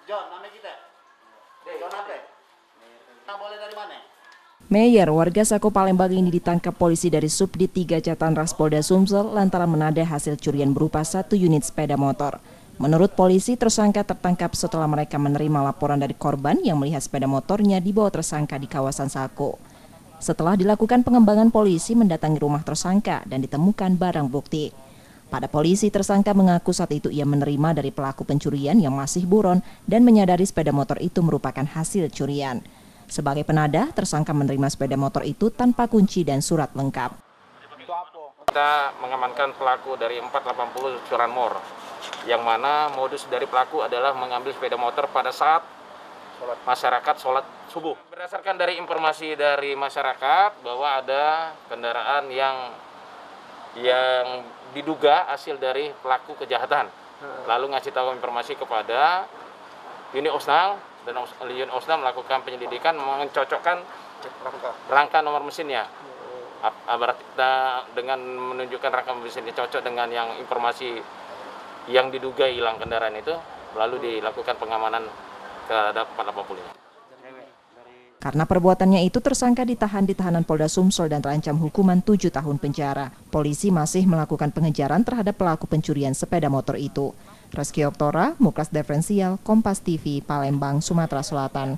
John, nama kita? John apa? Kita boleh dari mana? Meyer, warga Sako Palembang ini ditangkap polisi dari Subdit 3 Jatan Ras Polda Sumsel lantaran menada hasil curian berupa 1 unit sepeda motor. Menurut polisi, tersangka tertangkap setelah mereka menerima laporan dari korban yang melihat sepeda motornya dibawa tersangka di kawasan Sako. Setelah dilakukan pengembangan, polisi mendatangi rumah tersangka dan ditemukan barang bukti. Pada polisi, tersangka mengaku saat itu ia menerima dari pelaku pencurian yang masih buron dan menyadari sepeda motor itu merupakan hasil curian. Sebagai penada, tersangka menerima sepeda motor itu tanpa kunci dan surat lengkap. Kita mengamankan pelaku dari 480 curanmor, yang mana modus dari pelaku adalah mengambil sepeda motor pada saat masyarakat sholat subuh. Berdasarkan dari informasi dari masyarakat bahwa ada kendaraan yang diduga hasil dari pelaku kejahatan. Lalu ngasih tahu informasi kepada unit Osnal, dan unit Osnal melakukan penyelidikan mencocokkan rangka nomor mesinnya. Dengan menunjukkan rangka mesinnya cocok dengan yang informasi yang diduga hilang kendaraan itu, lalu dilakukan pengamanan terhadap 480. Karena perbuatannya itu, tersangka ditahan di tahanan Polda Sumsel dan terancam hukuman 7 tahun penjara. Polisi masih melakukan pengejaran terhadap pelaku pencurian sepeda motor itu. Reski Oktora, Muklas Diferensial, Kompas TV, Palembang, Sumatera Selatan.